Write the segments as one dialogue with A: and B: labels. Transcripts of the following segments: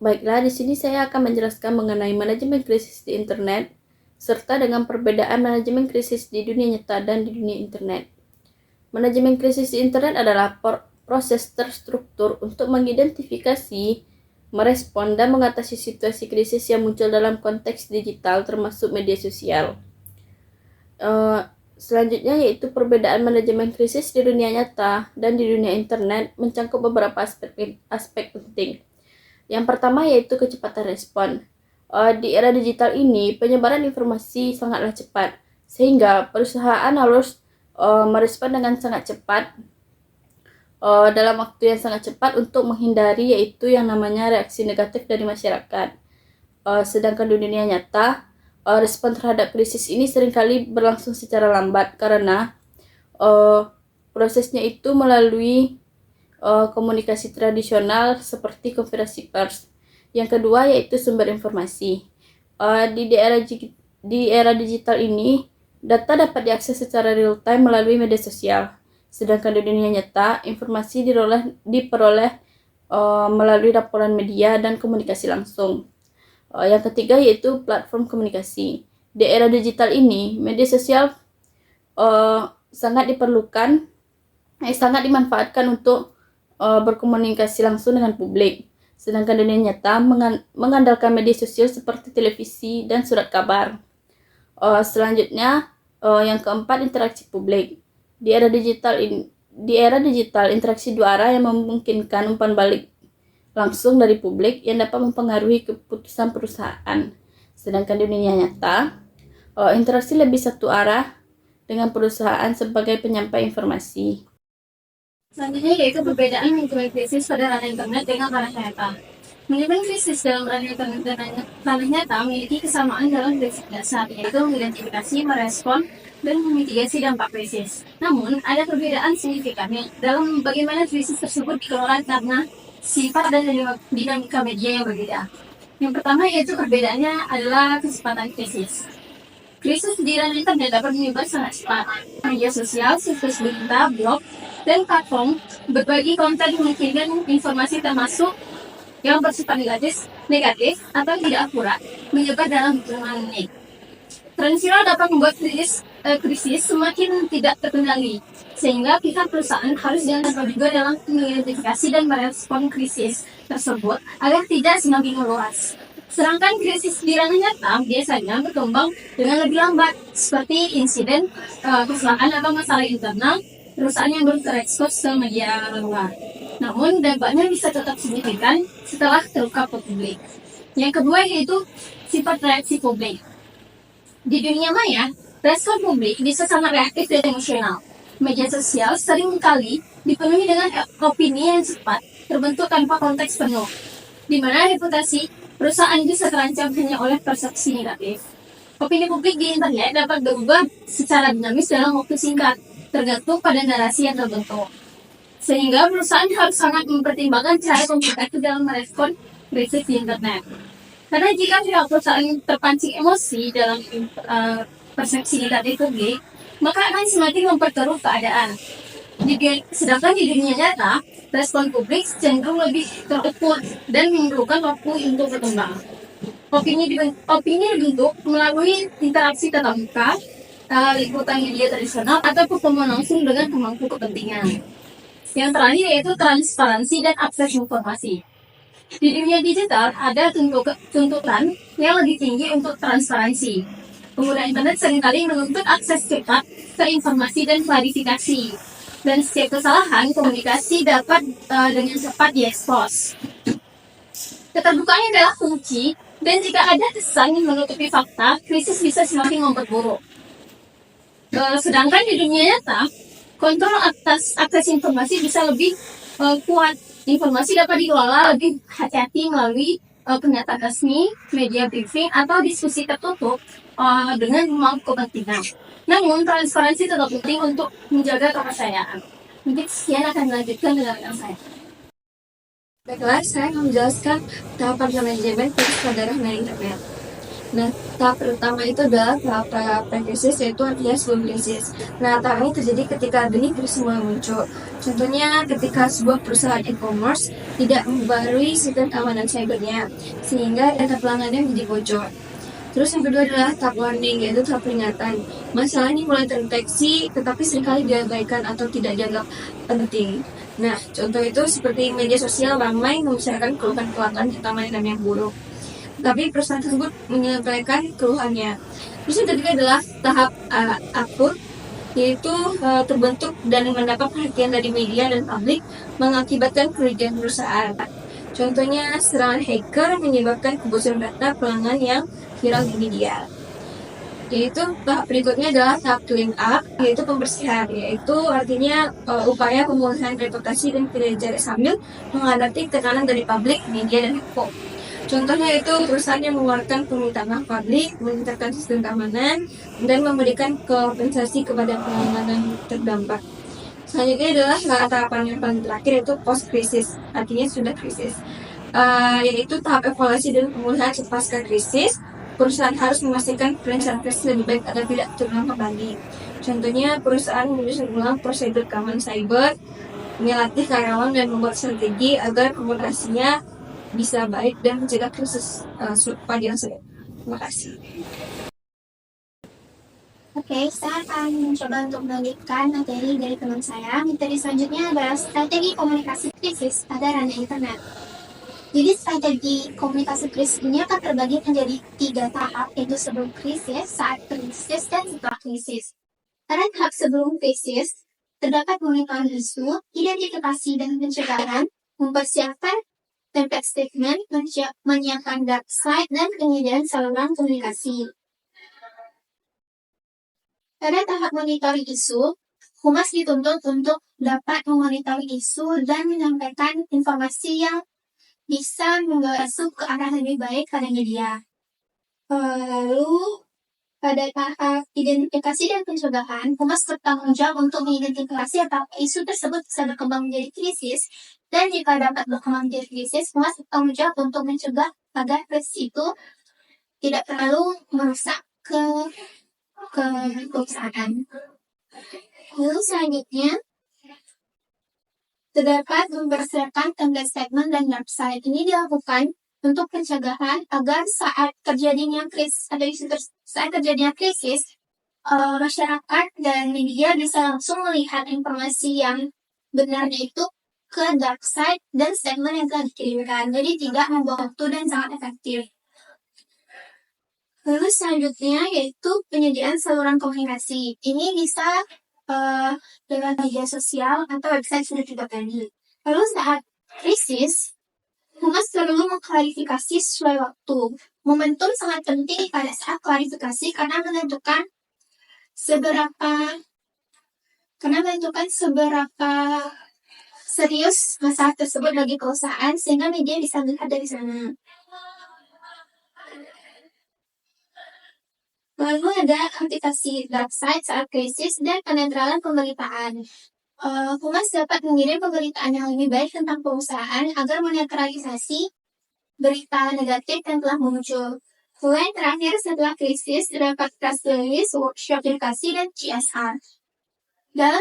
A: Baiklah, di sini saya akan menjelaskan mengenai manajemen krisis di internet, serta dengan perbedaan manajemen krisis di dunia nyata dan di dunia internet. Manajemen krisis di internet adalah proses terstruktur untuk mengidentifikasi, merespon, dan mengatasi situasi krisis yang muncul dalam konteks digital termasuk media sosial. Selanjutnya yaitu perbedaan manajemen krisis di dunia nyata dan di dunia internet mencangkup beberapa aspek penting. Yang pertama yaitu kecepatan respon. Di era digital ini, penyebaran informasi sangatlah cepat, sehingga perusahaan harus merespon dengan sangat cepat dalam waktu yang sangat cepat untuk menghindari yaitu yang namanya reaksi negatif dari masyarakat. Sedangkan di dunia nyata, respon terhadap krisis ini seringkali berlangsung secara lambat karena prosesnya itu melalui komunikasi tradisional seperti konferensi pers. Yang kedua yaitu sumber informasi. Di era digital ini, data dapat diakses secara real time melalui media sosial. Sedangkan di dunia nyata, informasi diperoleh melalui laporan media dan komunikasi langsung. Yang ketiga yaitu platform komunikasi. Di era digital ini, media sosial sangat dimanfaatkan untuk berkomunikasi langsung dengan publik. Sedangkan dunia nyata mengandalkan media sosial seperti televisi dan surat kabar. Selanjutnya, yang keempat, interaksi publik. Di era digital, interaksi dua arah yang memungkinkan umpan balik langsung dari publik yang dapat mempengaruhi keputusan perusahaan. Sedangkan di dunia nyata, interaksi lebih satu arah dengan perusahaan sebagai penyampai informasi.
B: Selanjutnya yaitu perbedaan manajemen krisis pada ranah internet dengan ranah nyata. Manajemen krisis dalam ranah internet dan ranah nyata memiliki kesamaan dalam prinsip dasar, yaitu mengidentifikasi, merespon, dan memitigasi dampak krisis. Namun, ada perbedaan signifikan dalam bagaimana krisis tersebut dikelola karena sifat dan dinamika media yang berbeda. Yang pertama yaitu perbedaannya adalah kecepatan krisis. Krisis di ranah internet dapat menyebar sangat cepat. Media sosial, situs berita, blog, dan platform berbagi konten memungkinkan informasi termasuk yang bersifat negatif atau tidak akurat menyebar dalam hitungan menit. Tren viral dapat membuat krisis semakin tidak terkendali, sehingga pihak perusahaan harus jangan juga dalam mengidentifikasi dan merespon krisis tersebut agar tidak semakin meluas. Sedangkan krisis di ranah nyata biasanya berkembang dengan lebih lambat, seperti insiden kecelakaan atau masalah internal perusahaan yang belum terekspos ke media luar. Namun dampaknya bisa tetap signifikan setelah terungkap ke publik. Yang kedua yaitu sifat reaksi publik. Di dunia maya, respon publik bisa sangat reaktif dan emosional. Media sosial seringkali dipenuhi dengan opini yang cepat, terbentuk tanpa konteks penuh, di mana reputasi perusahaan bisa terancam hanya oleh persepsi negatif. Opini publik di internet dapat berubah secara dinamis dalam waktu singkat, tergantung pada narasi yang terbentuk. Sehingga perusahaan harus sangat mempertimbangkan cara komunikasi dalam merespon krisis di internet. Karena jika pihak perusahaan terpancing emosi dalam persepsi negatif publik, maka akan semakin memperkeruh keadaan. Sedangkan di dunia nyata, respon publik cenderung lebih terukur dan memerlukan waktu untuk berkembang. Opini dibentuk melalui interaksi tatap muka, liputan media tradisional, atau pertemuan langsung dengan pemangku kepentingan. Yang terakhir yaitu transparansi dan akses informasi. Di dunia digital ada tuntutan yang lebih tinggi untuk transparansi. Pengguna internet seringkali menuntut akses cepat ke informasi dan klarifikasi. Dan setiap kesalahan komunikasi dapat dengan cepat diekspos. Keterbukaan adalah kunci, dan jika ada kesan menutupi fakta, krisis bisa semakin memperburuk. Sedangkan di dunia nyata, kontrol atas akses informasi bisa lebih kuat. Informasi dapat dikelola lebih hati-hati melalui pernyataan resmi, media briefing, atau diskusi tertutup dengan pemangku kepentingan. Namun, transparansi tetap penting untuk menjaga kepercayaan. Mungkin sekian akan dilanjutkan dengan saya.
C: Baiklah, saya akan menjelaskan tahapan manajemen krisis pada ranah internet.
B: Nah, tahap pertama itu adalah tahap pre-krisis, yaitu artinya sebelum krisis. Nah, tahap ini terjadi ketika benih krisis mulai muncul. Contohnya ketika sebuah perusahaan e-commerce tidak memperbarui sistem keamanan cybernya, sehingga data pelanggannya menjadi bocor. Terus yang kedua adalah tahap warning, yaitu tahap peringatan. Masalah ini mulai terdeteksi, tetapi seringkali diabaikan atau tidak dianggap penting. Nah, contoh itu seperti media sosial ramai membicarakan keluhan pelanggan utama dan yang buruk. Tapi perusahaan tersebut menyelesaikan keluhannya. Terus yang ketiga adalah tahap akut, yaitu terbentuk dan mendapat perhatian dari media dan publik mengakibatkan kerugian perusahaan. Contohnya serangan hacker menyebabkan kebocoran data pelanggan yang viral di media. Yaitu tahap berikutnya adalah tahap clean up, yaitu pembersihan, yaitu artinya upaya pemulihan reputasi dan kinerja sambil menghadapi tekanan dari publik, media, dan info. Contohnya itu perusahaan yang mengeluarkan permintaan maaf publik, meningkatkan sistem keamanan, dan memberikan kompensasi kepada pelanggan yang terdampak. Selanjutnya adalah tahapan yang paling terakhir, yaitu post krisis, artinya sudah krisis, yaitu tahap evaluasi dan pemulihan pasca krisis. Perusahaan harus memastikan perencanaan krisis lebih baik agar tidak terulang kembali. Contohnya perusahaan menyusun ulang prosedur keamanan cyber, melatih karyawan, dan membuat strategi agar komunikasinya bisa baik dan mencegah krisis serupa di masa depan. Terima kasih.
C: Oke, saya akan mencoba untuk melanjutkan materi dari teman saya. Materi selanjutnya adalah strategi komunikasi krisis pada ranah internet. Jadi strategi komunikasi krisis ini akan terbagi menjadi 3 tahap, yaitu sebelum krisis, saat krisis, dan setelah krisis. Pada tahap sebelum krisis, terdapat monitoring isu, identifikasi dan pencegahan, mempersiapkan template statement, menyiapkan dark side, dan penyediaan saluran komunikasi. Pada tahap monitoring isu, humas dituntut untuk dapat memonitor isu dan menyampaikan informasi yang bisa membawa isu ke arah lebih baik pada media. Lalu, pada tahap identifikasi dan pencegahan, humas bertanggung jawab untuk mengidentifikasi apakah isu tersebut bisa berkembang menjadi krisis, dan jika dapat berkembang menjadi krisis, humas bertanggung jawab untuk mencegah agar krisis itu tidak terlalu merusak ke perusahaan. Lalu selanjutnya, terdapat mempersiapkan template statement dan website. Ini dilakukan untuk pencegahan agar saat terjadinya krisis masyarakat dan media bisa langsung melihat informasi yang benarnya itu ke dark side dan statement yang telah dikirimkan. Jadi tidak membuang waktu dan sangat efektif. Lalu selanjutnya yaitu penyediaan saluran komunikasi. Ini bisa lewat media sosial atau website sudah juga tadi. Lalu saat krisis, humas perlu mengklarifikasi sesuai waktu. Momentum sangat penting pada saat klarifikasi karena menentukan seberapa serius masalah tersebut bagi perusahaan sehingga media bisa melihat dari sana. Lalu ada aplikasi dark side saat krisis dan penetralan pemberitaan. Humas dapat mengirim pemberitaan yang lebih baik tentang perusahaan agar menetralisasi berita negatif yang telah muncul. Lalu yang terakhir setelah krisis terdapat press release, workshop edukasi, dan CSR. Dan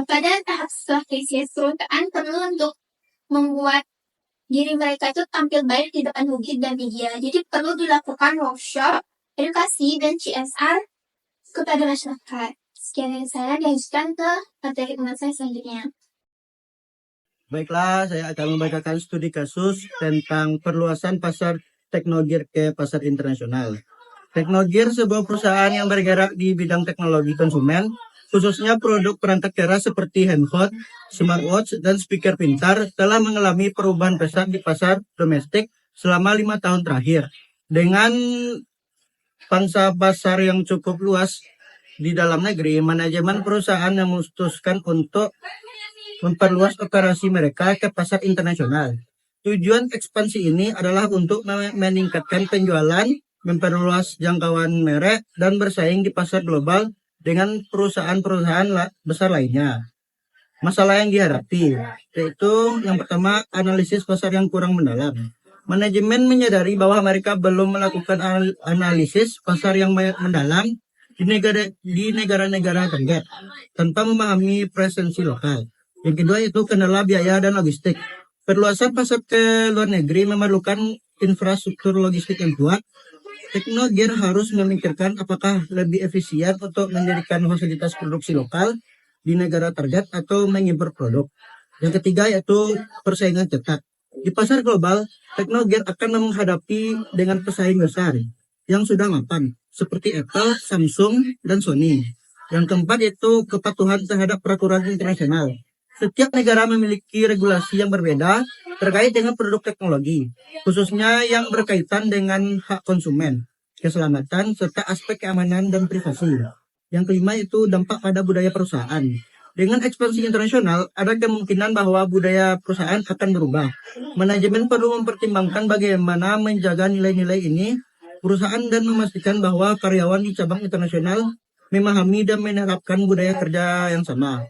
C: pada tahap setelah krisis, perusahaan perlu untuk membuat diri mereka itu tampil baik di depan publik dan media. Jadi perlu dilakukan workshop edukasi dan CSR kepada masyarakat. Sekian dari saya, dilanjutkan ke materi teman saya selanjutnya.
D: Baiklah, saya akan membacakan studi kasus tentang perluasan pasar Teknogir ke pasar internasional. Teknogir, sebuah perusahaan yang bergerak di bidang teknologi konsumen, khususnya produk perangkat keras seperti handphone, smartwatch, dan speaker pintar, telah mengalami perubahan besar di pasar domestik selama 5 tahun terakhir. Dengan pangsa pasar yang cukup luas di dalam negeri, manajemen perusahaan memutuskan untuk memperluas operasi mereka ke pasar internasional. Tujuan ekspansi ini adalah untuk meningkatkan penjualan, memperluas jangkauan merek, dan bersaing di pasar global dengan perusahaan-perusahaan besar lainnya. Masalah yang dihadapi yaitu yang pertama, analisis pasar yang kurang mendalam. Manajemen menyadari bahwa mereka belum melakukan analisis pasar yang mendalam di negara-negara target tanpa memahami presensi lokal. Yang kedua itu kendala biaya dan logistik. Perluasan pasar ke luar negeri memerlukan infrastruktur logistik yang kuat. Teknogear harus memikirkan apakah lebih efisien untuk mendirikan fasilitas produksi lokal di negara target atau mengimpor produk. Yang ketiga yaitu persaingan ketat. Di pasar global, Teknogear akan menghadapi dengan pesaing besar yang sudah mapan, seperti Apple, Samsung, dan Sony. Yang keempat yaitu kepatuhan terhadap peraturan internasional. Setiap negara memiliki regulasi yang berbeda terkait dengan produk teknologi, khususnya yang berkaitan dengan hak konsumen, keselamatan, serta aspek keamanan dan privasi. Yang kelima itu dampak pada budaya perusahaan. Dengan ekspansi internasional, ada kemungkinan bahwa budaya perusahaan akan berubah. Manajemen perlu mempertimbangkan bagaimana menjaga nilai-nilai ini perusahaan dan memastikan bahwa karyawan di cabang internasional memahami dan menerapkan budaya kerja yang sama.